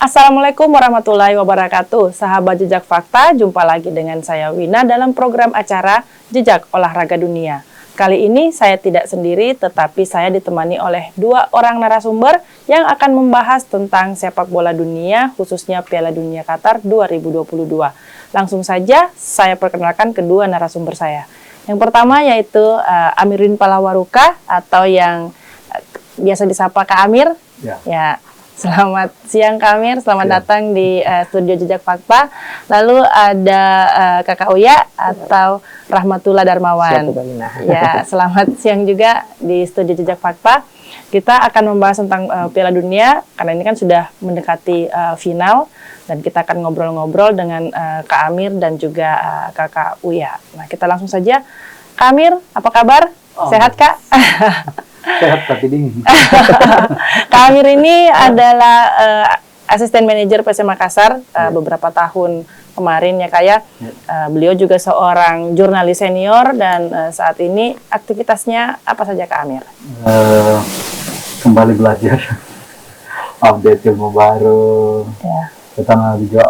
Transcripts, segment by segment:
Assalamualaikum warahmatullahi wabarakatuh. Sahabat Jejak Fakta, jumpa lagi dengan saya Wina dalam program acara Jejak Olahraga Dunia. Kali ini saya tidak sendiri, tetapi saya ditemani oleh dua orang narasumber yang akan membahas tentang sepak bola dunia, khususnya Piala Dunia Qatar 2022. Langsung saja saya perkenalkan kedua narasumber saya. Yang pertama yaitu Amirin Palawaruka atau yang biasa disapa Kak Amir. Ya. Selamat siang Kak Amir, selamat datang di studio Jejak Fakta. Lalu ada Kakak Uya atau Rahmatullah Darmawan. Ya, selamat siang juga di studio Jejak Fakta. Kita akan membahas tentang Piala Dunia karena ini kan sudah mendekati final dan kita akan ngobrol-ngobrol dengan Kak Amir dan juga Kakak Uya. Nah, kita langsung saja. Kak Amir, apa kabar? Sehat Kak? Sehat tapi dingin. Kak Amir ini adalah asisten manajer PSM Makassar beberapa tahun kemarin ya Kak ya. Beliau juga seorang jurnalis senior dan saat ini aktivitasnya apa saja Kak Amir? Kembali belajar, update ilmu baru, terutama juga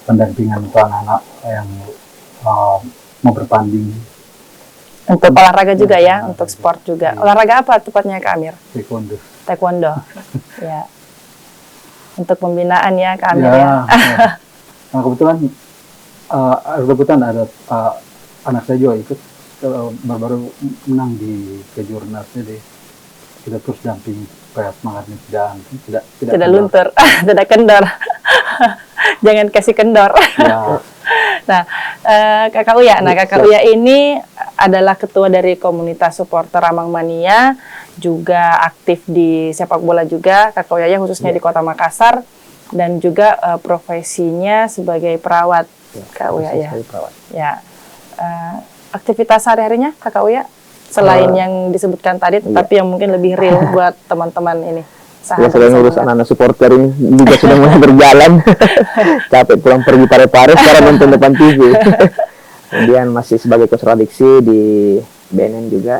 pendampingan untuk anak-anak yang mau bertanding. Untuk olahraga juga ya, untuk sport juga. Olahraga apa tepatnya Kak Amir? Taekwondo. Ya. Untuk pembinaan ya Kak Amir ya. Nah, kebetulan ada anak saya juga ikut baru menang di kejurnas, jadi kita terus dampingi supaya semangatnya tidak luntur, tidak kendor. Jangan kasih kendor. Ya. Nah, Kakak Uya. Nah, Kakak Uya ini adalah ketua dari komunitas supporter Ramang Mania, juga aktif di sepak bola juga. Kakak Uya khususnya di Kota Makassar dan juga profesinya sebagai perawat. Kak Uya ya. Ya. Aktivitas sehari-harinya Kakak Uya selain yang disebutkan tadi, tetapi yang mungkin lebih real buat teman-teman ini. Ya, selain ngurus anak-anak supporter ini juga sudah mulai berjalan. Capek pulang pergi pare-pare, sekarang nonton depan TV. Kemudian masih sebagai kontradiksi di BNN juga,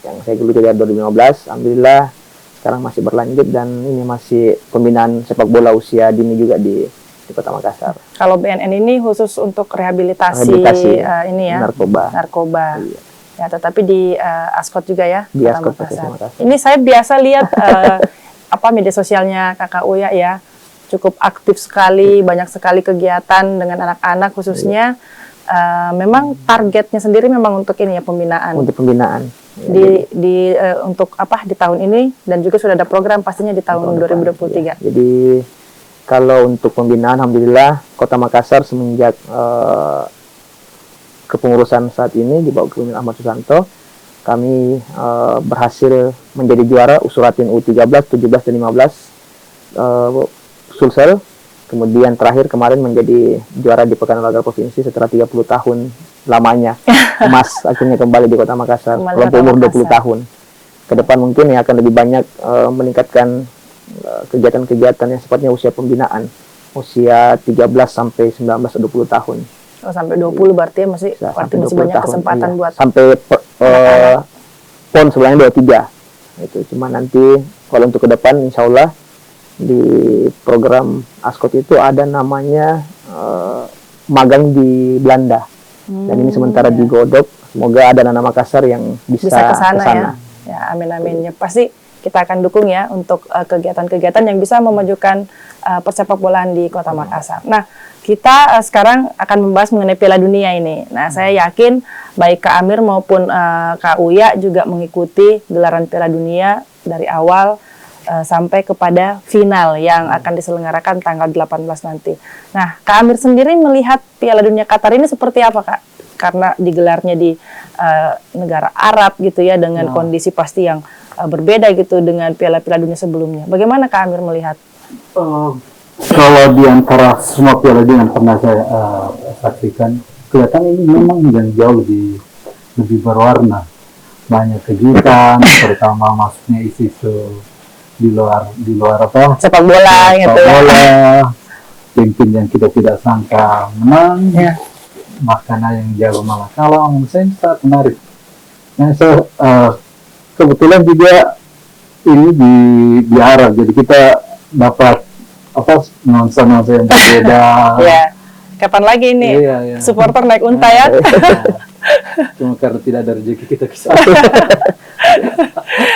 yang saya dulu dari 2015. Alhamdulillah sekarang masih berlanjut dan ini masih pembinaan sepak bola usia dini juga di Kota Makassar. Kalau BNN ini khusus untuk rehabilitasi ini ya, narkoba. Iya. Ya, tetapi di Askot juga ya. Di Askot Makassar. Ini saya biasa lihat media sosialnya Kakak Uya ya, cukup aktif sekali, banyak sekali kegiatan dengan anak-anak khususnya. Memang targetnya sendiri memang untuk ini ya, pembinaan. Untuk pembinaan. Untuk di tahun ini dan juga sudah ada program pastinya di tahun 2023. Ya. Jadi kalau untuk pembinaan, alhamdulillah Kota Makassar semenjak kepengurusan saat ini di bawah kepemimpinan Ahmad Susanto, kami berhasil menjadi juara Usuratin U13, 17 dan 15 Sulsel. Kemudian terakhir kemarin menjadi juara di Pekan Olahraga Provinsi setelah 30 tahun lamanya. Emas akhirnya kembali di Kota Makassar, kelompok umur 20 tahun. Ke depan mungkin ya akan lebih banyak meningkatkan kegiatan-kegiatan yang sifatnya usia pembinaan, usia 13 sampai 19 20 tahun. Oh, sampai 20 berarti masih banyak tahun, kesempatan buat sampai PON sebelumnya 23. Itu cuma nanti kalau untuk ke depan insya Allah di program Askot itu ada namanya magang di Belanda. Dan ini sementara digodok, semoga ada anak Makassar yang bisa kesana. Ya, amin. Ya, pasti kita akan dukung ya untuk kegiatan-kegiatan yang bisa memajukan persepak bolaan di Kota Makassar. Nah, kita sekarang akan membahas mengenai Piala Dunia ini. Nah, saya yakin baik Kak Amir maupun Kak Uya juga mengikuti gelaran Piala Dunia dari awal sampai kepada final yang akan diselenggarakan tanggal 18 nanti. Nah, Kak Amir sendiri melihat Piala Dunia Qatar ini seperti apa Kak? Karena digelarnya di negara Arab gitu ya, dengan kondisi pasti yang berbeda gitu dengan Piala-Piala Dunia sebelumnya. Bagaimana Kak Amir melihat? Kalau di antara semua Piala Dunia yang pernah saya saksikan, kelihatan ini memang yang jauh lebih berwarna, banyak kegiatan, terutama masuknya isu di luar sepak bola gitu ya. Tim yang kita tidak sangka menang, makanan yang jago malah kalah, menurut saya sangat menarik. Nah, kebetulan juga ini di Arab, jadi kita dapat nuansa yang berbeda. Ya. Kapan lagi ini Iya. supporter naik unta ya? Cuma karena tidak ada rezeki kita ke sana.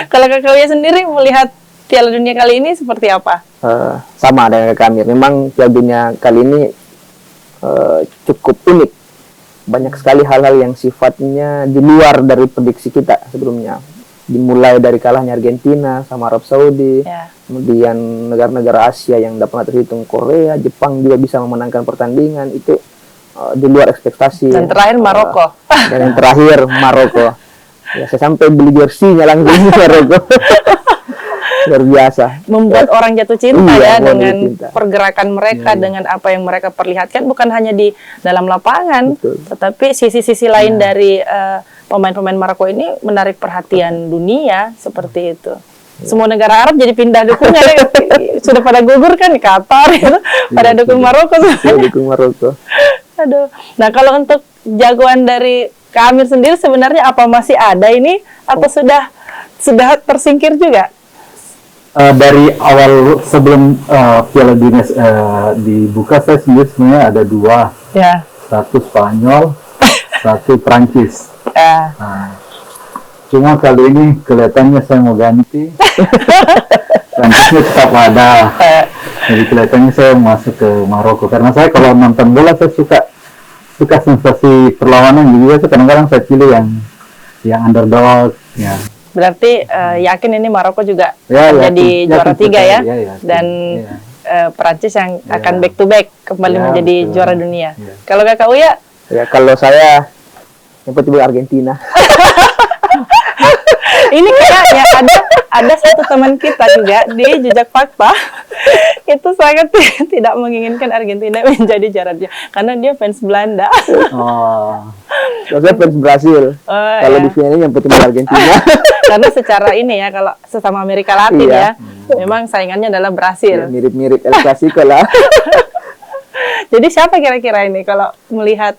Kalau Kakak Uya sendiri melihat Piala Dunia kali ini seperti apa? Sama dengan kami. Memang Piala Dunia kali ini cukup unik. Banyak sekali hal-hal yang sifatnya di luar dari prediksi kita sebelumnya. Dimulai dari kalahnya Argentina sama Arab Saudi, Ya. kemudian negara-negara Asia yang tidak pernah terhitung, Korea, Jepang juga bisa memenangkan pertandingan, itu di luar ekspektasi. Dan terakhir Maroko. Dan yang terakhir Maroko. Ya, saya sampai beli jersey-nya langsung Maroko. Luar biasa. Membuat orang jatuh cinta Iya, ya membuat dengan jatuh cinta. pergerakan mereka, dengan apa yang mereka perlihatkan, bukan hanya di dalam lapangan, Betul. tetapi sisi-sisi lain dari pemain-pemain Maroko ini menarik perhatian dunia seperti itu. Semua negara Arab jadi pindah dukungnya, sudah pada gugur kan di Qatar, gitu. Pada dukung Maroko Saya semuanya. dukung Maroko. Aduh. Nah, kalau untuk jagoan dari Kak Amir sendiri sebenarnya apa masih ada ini atau sudah tersingkir juga? Dari awal sebelum Piala Dunia dibuka, saya sendiri sebenarnya ada 2, Ya. satu Spanyol, satu Prancis. Ya. Nah, cuma kali ini kelihatannya saya mau ganti. Prancisnya tetap ada. Jadi kelihatannya saya masuk ke Maroko karena saya kalau nonton bola saya suka sensasi perlawanan juga. Kadang-kadang saya pilih yang underdog. Ya. Berarti yakin ini Maroko juga Ya, menjadi yakin juara 3 ya, sekali. Ya, yakin. dan Ya. Perancis yang Ya. akan back to back kembali Ya, menjadi betul. juara dunia. Ya. Kalau Kakak Uya, Ya, kalau saya yang penting Argentina. ini kayaknya ada satu teman kita juga di Jejak Fakta itu sangat tidak menginginkan Argentina menjadi juara dunia karena dia fans Belanda. Oh. Kalau saya fans Brasil. Oh, Kalau ya. di final yang penting Argentina. Karena secara ini ya, kalau sesama Amerika Latin Iya. ya, memang saingannya adalah Ya, Brasil. mirip-mirip El Clasico lah. Jadi siapa kira-kira ini kalau melihat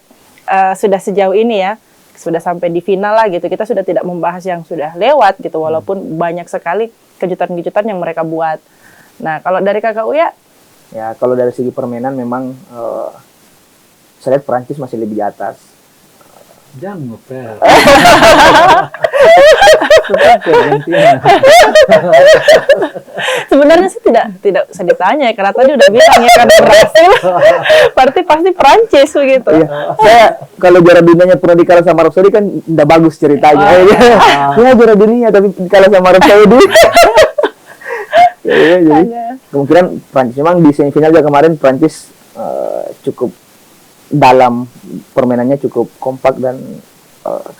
sudah sejauh ini ya, sudah sampai di final lah gitu, kita sudah tidak membahas yang sudah lewat gitu, walaupun banyak sekali kejutan-kejutan yang mereka buat. Nah, kalau dari Kakak Uya, Ya, kalau dari segi permainan memang saya lihat Prancis masih lebih di atas. Jangan ngepel. sebenarnya sih tidak usah ditanya ya, karena tadi udah bilang ya, karena Brasil, berarti pasti Prancis begitu. Iya, saya kalau juara dunianya pernah dikalah sama Arab Saudi kan udah bagus ceritanya. Ya, juara dunia tapi dikalah sama Arab Saudi. Ya, jadi kemungkinan Prancis memang di semifinal juga kemarin Prancis cukup dalam permainannya, cukup kompak, dan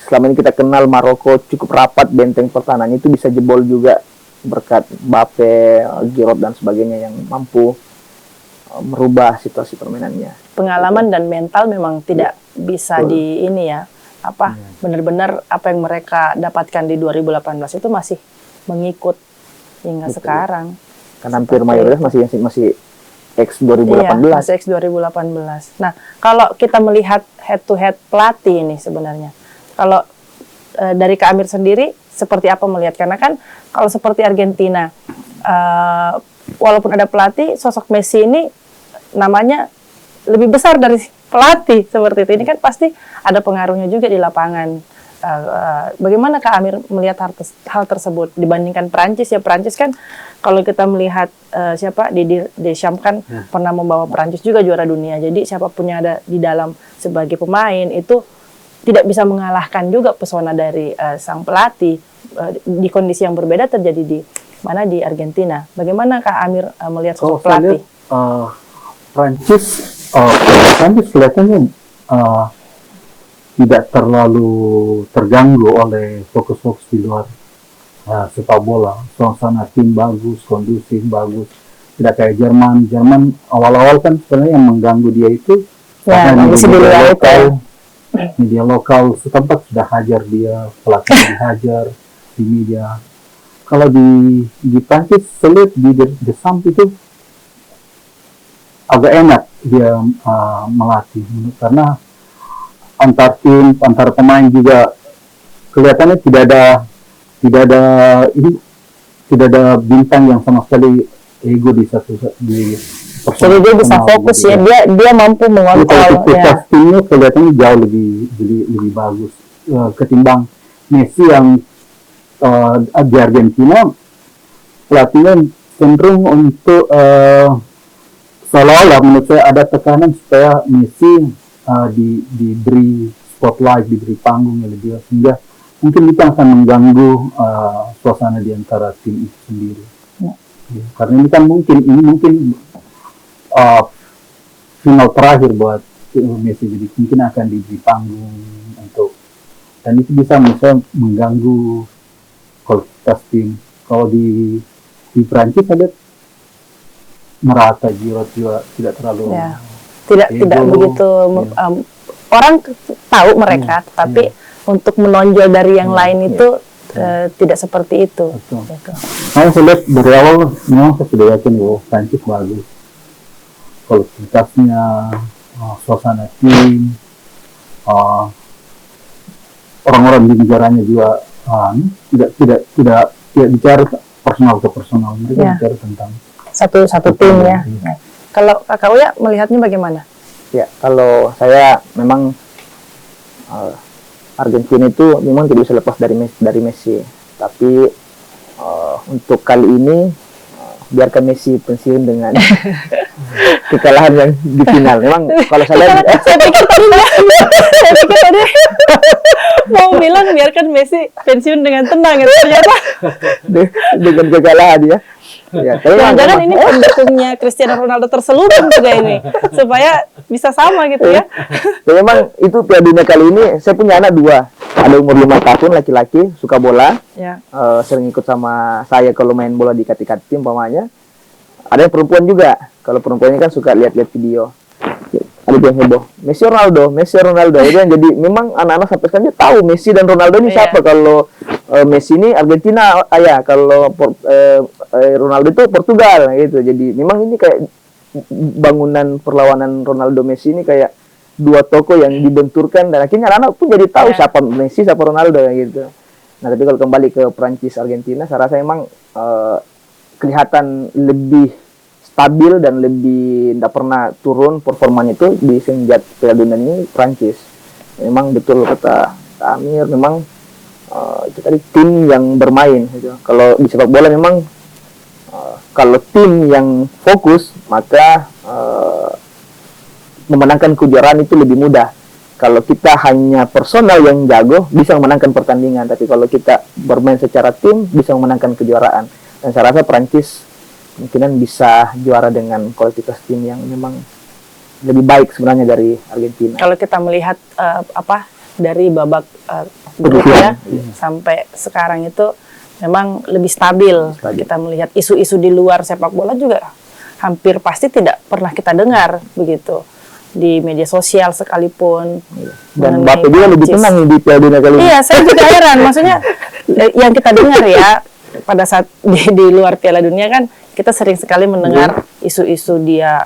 selama ini kita kenal Maroko cukup rapat, benteng pertahanannya itu bisa jebol juga berkat Mbappe, Giroud dan sebagainya yang mampu merubah situasi permainannya. Pengalaman dan mental memang tidak bisa di ini ya, benar-benar apa yang mereka dapatkan di 2018 itu masih mengikut hingga sekarang. Kan hampir mayoritas masih X 2018. Iya, masih X 2018. Nah, kalau kita melihat head to head pelatih ini sebenarnya, kalau dari Kak Amir sendiri seperti apa melihat? Karena kan kalau seperti Argentina, walaupun ada pelatih, sosok Messi ini namanya lebih besar dari pelatih seperti itu. Ini kan pasti ada pengaruhnya juga di lapangan. Bagaimana Kak Amir melihat hal tersebut dibandingkan Prancis ya? Prancis kan kalau kita melihat Didier Deschamps kan pernah membawa Prancis juga juara dunia. Jadi siapapun yang ada di dalam sebagai pemain itu tidak bisa mengalahkan juga pesona dari sang pelatih. Di kondisi yang berbeda terjadi di Argentina. Bagaimana Kak Amir melihat sosok pelatih? Prancis kelihatannya tidak terlalu terganggu oleh fokus-fokus di luar sepak bola. Suasana tim bagus, kondusif bagus. Tidak kayak Jerman. Jerman awal-awal kan sebenarnya yang mengganggu dia itu media lokal setempat sudah hajar dia, pelatih dihajar di media. Kalau di Prancis sulit di Deschamps itu agak enak dia melatih karena antar tim, antar pemain juga kelihatannya tidak ada bintang yang sama sekali ego di Jadi dia bisa fokus ya, dia mampu mengontrol ya. Timnya kelihatannya jauh lebih bagus ketimbang Messi yang di Argentina pelatihnya cenderung untuk seolah-olah menurut saya ada tekanan supaya Messi diberi spotlight, diberi panggung yang lebih sehingga mungkin itu akan mengganggu suasana di antara tim itu sendiri. Ya, karena ini kan mungkin final terakhir buat Messi, jadi mungkin akan diberi panggung dan itu bisa mengganggu kualitas tim. Kalau di Prancis ada merata Giroud juga tidak terlalu tidak begitu orang tahu mereka tapi untuk menonjol dari yang lain itu tidak seperti itu. Gitu. Saya lihat dari awal memang saya sudah yakin Prancis bagus kualitasnya, suasana tim, orang-orang di negaranya juga tidak bicara personal ke personal, mereka bicara tentang satu tim ya. Kalau Kakak Uya melihatnya bagaimana? Ya, kalau saya memang Argentina itu memang tidak bisa lepas dari Messi. Tapi untuk kali ini biarkan Messi pensiun dengan kekalahan yang di final. Memang kalau saya pikir tadi mau bilang biarkan Messi pensiun dengan tenang gitu, ternyata dengan kekalahan ya. Ya, jangan-jangan ini pendukungnya Cristiano Ronaldo terselubung juga ini supaya bisa sama gitu ya. Memang itu Piala Dunia kali ini saya punya anak 2, ada umur 5 tahun laki-laki, suka bola, sering ikut sama saya kalau main bola di kati-kati umpamanya. Ada yang perempuan juga, kalau perempuannya kan suka lihat-lihat video. Ada yang heboh, Messi Ronaldo. Jadi memang anak-anak sampai sekarang dia tahu Messi dan Ronaldo ini siapa. Kalau Messi ini Argentina, kalau Ronaldo itu Portugal gitu. Jadi memang ini kayak bangunan perlawanan Ronaldo Messi ini kayak 2 tokoh yang dibenturkan dan akhirnya anak-anak pun jadi tahu siapa Messi, siapa Ronaldo gitu. Nah, tapi kalau kembali ke Prancis Argentina, saya rasa memang kelihatan lebih stabil dan lebih tidak pernah turun performanya itu di semenjak Piala Dunia ini Prancis. Memang betul kata Amir, memang itu tadi tim yang bermain gitu. Kalau di sepak bola memang kalau tim yang fokus maka memenangkan kejuaraan itu lebih mudah. Kalau kita hanya personal yang jago bisa memenangkan pertandingan, tapi kalau kita bermain secara tim bisa memenangkan kejuaraan. Dan saya rasa Prancis mungkinan bisa juara dengan kualitas tim yang memang lebih baik sebenarnya dari Argentina. Kalau kita melihat dari babak grupnya sampai sekarang itu memang lebih stabil. Kita melihat isu-isu di luar sepak bola juga hampir pasti tidak pernah kita dengar begitu di media sosial sekalipun. Dan Mbappe juga lebih tenang di Piala Dunia kali ini. Iya, saya juga heran. Maksudnya yang kita dengar ya pada saat di luar Piala Dunia kan kita sering sekali mendengar isu-isu dia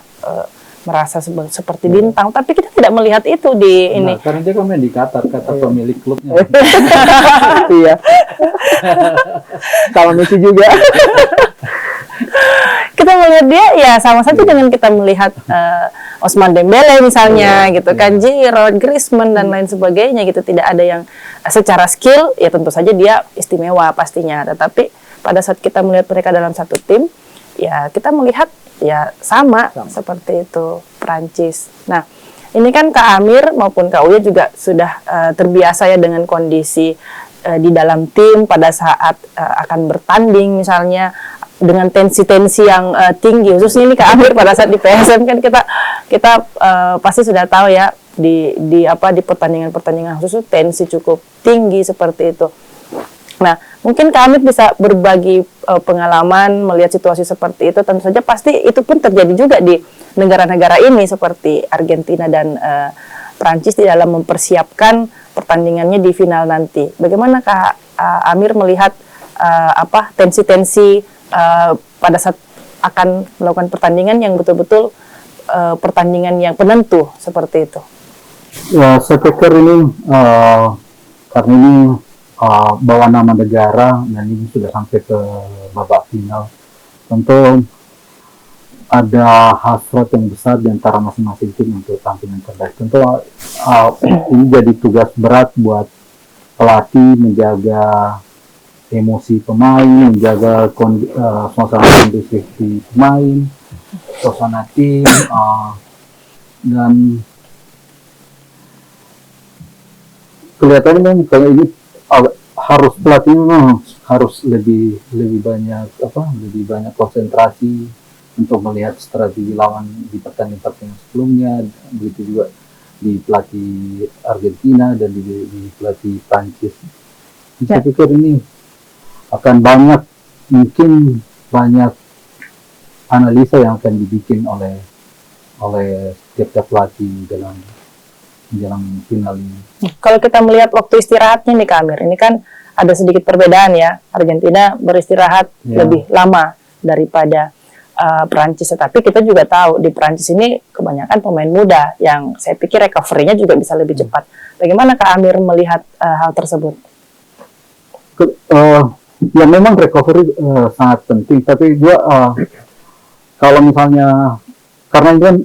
merasa seperti bintang, tapi kita tidak melihat itu di ini. Karena dia kan main di Qatar, pemilik klubnya. Iya. Sama Messi juga. Kita melihat dia ya sama saja dengan kita melihat Ousmane Dembele misalnya gitu kan, Giroud, Griezmann dan lain sebagainya gitu. Tidak ada yang secara skill ya tentu saja dia istimewa pastinya, tetapi pada saat kita melihat mereka dalam satu tim ya kita melihat ya sama seperti itu Prancis. Nah, ini kan Kak Amir maupun Kak Uya juga sudah terbiasa ya dengan kondisi di dalam tim pada saat akan bertanding misalnya dengan tensi-tensi yang tinggi. Khususnya ini Kak Amir pada saat di PSM kan kita pasti sudah tahu ya di pertandingan-pertandingan khusus tensi cukup tinggi seperti itu. Nah, mungkin Kak Amir bisa berbagi pengalaman melihat situasi seperti itu. Tentu saja pasti itu pun terjadi juga di negara-negara ini seperti Argentina dan Prancis di dalam mempersiapkan pertandingannya di final nanti. Bagaimana Kak Amir melihat tensi-tensi pada saat akan melakukan pertandingan yang betul-betul pertandingan yang penentu seperti itu? Ya, saya pikir ini karena ini bawa nama negara dan ini sudah sampai ke babak final. Tentu ada hasrat yang besar di antara masing-masing tim untuk tampil yang terbaik. Tentu ini jadi tugas berat buat pelatih menjaga emosi pemain, menjaga suasana kondusif di pemain, suasana tim, dan kelihatannya kalau ini harus pelatih memang harus lebih banyak lebih banyak konsentrasi untuk melihat strategi lawan di pertandingan sebelumnya, begitu juga di pelatih Argentina dan di pelatih Prancis. Saya pikir ini akan mungkin banyak analisa yang akan dibikin oleh tiap-tiap pelatih dalam final ini. Kalau kita melihat waktu istirahatnya nih Kak Amir, ini kan ada sedikit perbedaan ya. Argentina beristirahat lebih lama daripada Perancis, tetapi kita juga tahu di Perancis ini kebanyakan pemain muda yang saya pikir recovery-nya juga bisa lebih cepat. Bagaimana Kak Amir melihat hal tersebut? Ya memang recovery sangat penting, tapi juga kalau misalnya karena ini kan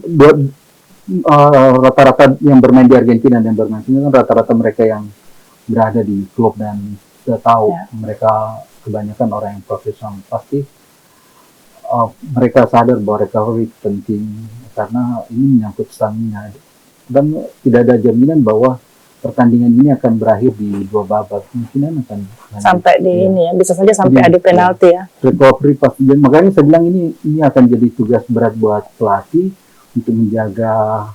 rata-rata yang bermain di Argentina dan bermain ini kan rata-rata mereka yang berada di klub dan sudah tahu mereka kebanyakan orang yang profesional, pasti mereka sadar bahwa recovery penting karena ini menyangkut stamina dan tidak ada jaminan bahwa pertandingan ini akan berakhir di 2 babak, mungkin akan sampai di ini ya, bisa saja sampai adu penalti ya. Recovery pasti, makanya saya bilang ini akan jadi tugas berat buat pelatih untuk menjaga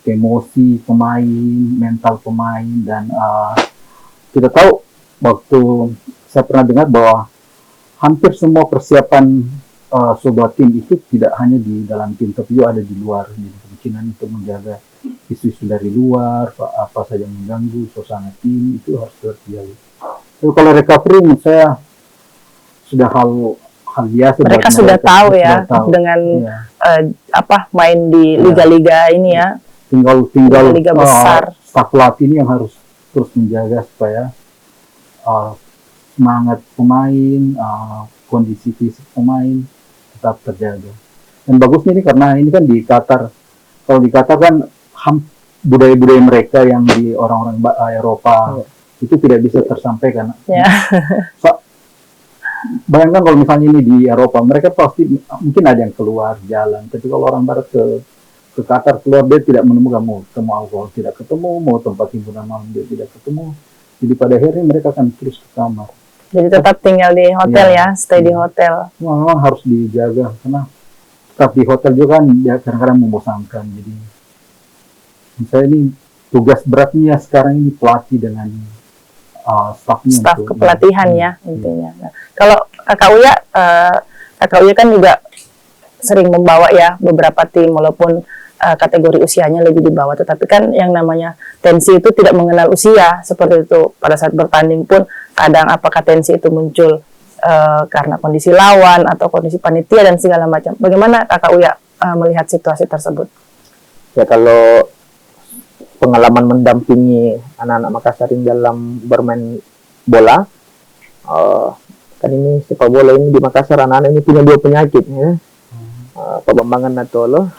emosi pemain, mental pemain, dan kita tahu waktu saya pernah dengar bahwa hampir semua persiapan sebuah tim itu tidak hanya di dalam tim, tapi juga ada di luar. Jadi kemungkinan untuk menjaga isu-isu dari luar, apa saja yang mengganggu suasana tim itu harus terjadi. Jadi kalau recovery menurut saya sudah hal biasa. Mereka sudah tahu ya dengan main di liga-liga ini ya. Tinggal liga besar. Staf pelatih ini yang harus terus menjaga supaya semangat pemain, kondisi fisik pemain tetap terjaga. Dan bagusnya ini karena ini kan di Qatar. Kalau di Qatar kan budaya-budaya mereka yang di orang-orang Eropa itu tidak bisa tersampaikan. Bayangkan kalau misalnya ini di Eropa, mereka pasti mungkin ada yang keluar jalan. Tapi kalau orang Barat ke Qatar keluar, dia tidak menemukan, mau ketemu alkohol tidak ketemu, mau tempat hiburan malam dia tidak ketemu. Jadi pada akhirnya mereka akan terus ke kamar. Jadi tetap tinggal di hotel stay di hotel. Memang harus dijaga karena tetap di hotel juga kan ya kadang-kadang membosankan. Jadi misalnya ini tugas beratnya sekarang ini pelatih dengan stafnya. Staf kepelatihan ya intinya. Nah, kalau Kakak Uya kan juga sering membawa ya beberapa tim walaupun kategori usianya lebih di bawah, tetapi kan yang namanya tensi itu tidak mengenal usia seperti itu. Pada saat bertanding pun kadang apakah tensi itu muncul karena kondisi lawan atau kondisi panitia dan segala macam. Bagaimana Kakak Uya melihat situasi tersebut? Ya kalau pengalaman mendampingi anak-anak Makassar dalam bermain bola, kan ini sepak bola ini di Makassar anak-anak ini punya 2 penyakit ya. Pak Bambangan Natolo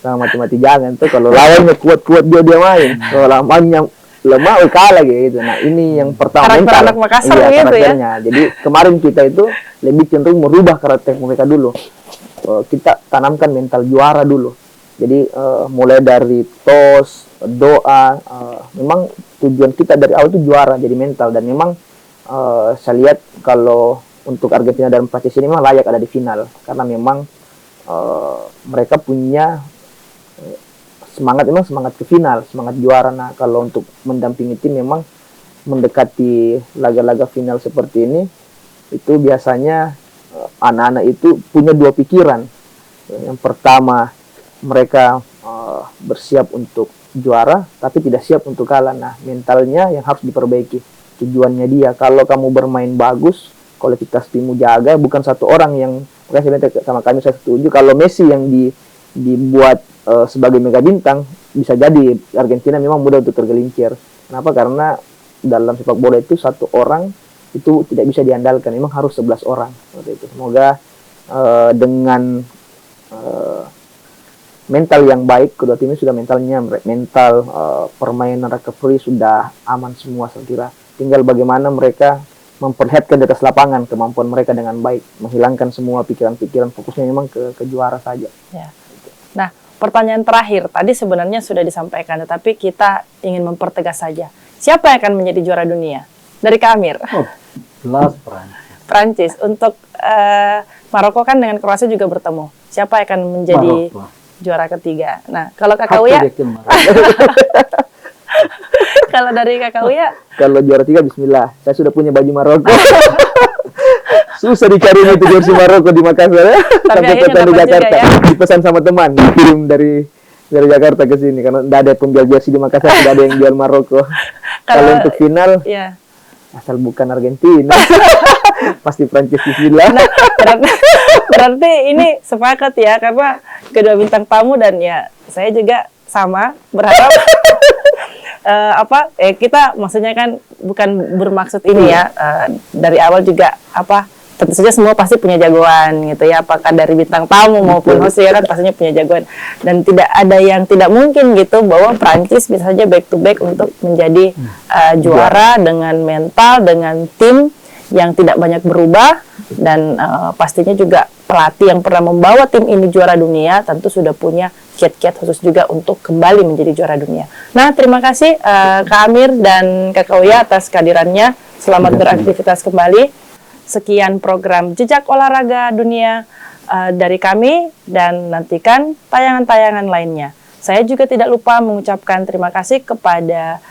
sama mati-mati jangan tuh, kalau lawannya kuat-kuat dia main, kalau lawannya lemah kalah gitu. Nah ini yang pertama karakter anak Makassar gitu ya. Jadi kemarin kita itu lebih cenderung merubah karakter mereka dulu. Kita tanamkan mental juara dulu. Jadi mulai dari tos, doa, memang tujuan kita dari awal itu juara, jadi mental. Dan memang saya lihat kalau untuk Argentina dan Prancis ini memang layak ada di final karena memang mereka punya semangat ke final, semangat juara. Nah kalau untuk mendampingi tim memang mendekati laga-laga final seperti ini itu biasanya anak-anak itu punya 2 pikiran. Yang pertama mereka bersiap untuk juara tapi tidak siap untuk kalah. Nah mentalnya yang harus diperbaiki. Tujuannya dia kalau kamu bermain bagus, kualitas timmu jaga, bukan satu orang yang sama kami saya setuju kalau Messi yang dibuat sebagai mega bintang, bisa jadi Argentina memang mudah untuk tergelincir. Kenapa? Karena dalam sepak bola itu satu orang itu tidak bisa diandalkan, memang harus 11 orang seperti itu. Semoga dengan mental yang baik, kedua tim ini sudah mental permainan recovery sudah aman semua saya kira. Tinggal bagaimana mereka memperlihatkan di atas lapangan kemampuan mereka dengan baik, menghilangkan semua pikiran-pikiran, fokusnya memang ke juara saja. Ya. Nah, pertanyaan terakhir tadi sebenarnya sudah disampaikan, tetapi kita ingin mempertegas saja. Siapa yang akan menjadi juara dunia? Dari Kak Amir. Oh, jelas Prancis. Prancis. Untuk Maroko kan dengan Kroasia juga bertemu. Siapa yang akan menjadi juara ketiga? Nah, kalau Kakak Uya, kalau dari Kakak Uya, kalau juara 3 bismillah, saya sudah punya baju Maroko. Susah dicari itu jersey Maroko di Makassar ya. Sampai petang di Jakarta. Ya? Dipesan sama teman, dikirim dari Jakarta ke sini karena tidak ada pemjual jersey di Makassar, tidak ada yang jual Maroko. Kalau untuk final, ya. Asal bukan Argentina, pasti Prancis bismillah. Nah, berarti ini sepakat ya, karena kedua bintang tamu dan ya saya juga sama berharap kita maksudnya kan bukan bermaksud ini ya, dari awal juga tentu saja semua pasti punya jagoan gitu ya, apakah dari bintang tamu maupun host ya kan pastinya punya jagoan, dan tidak ada yang tidak mungkin gitu bahwa Prancis bisa saja back to back untuk menjadi juara dengan mental, dengan tim yang tidak banyak berubah, dan pastinya juga pelatih yang pernah membawa tim ini juara dunia tentu sudah punya kiat-kiat khusus juga untuk kembali menjadi juara dunia. Nah, terima kasih Kak Amir dan Kakak Uya atas kehadirannya. Selamat beraktivitas kembali. Sekian program Jejak Olahraga Dunia dari kami, dan nantikan tayangan-tayangan lainnya. Saya juga tidak lupa mengucapkan terima kasih kepada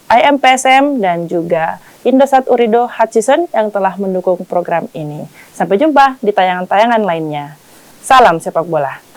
IMPSM dan juga Indosat Urido Hutchison yang telah mendukung program ini. Sampai jumpa di tayangan-tayangan lainnya. Salam sepak bola.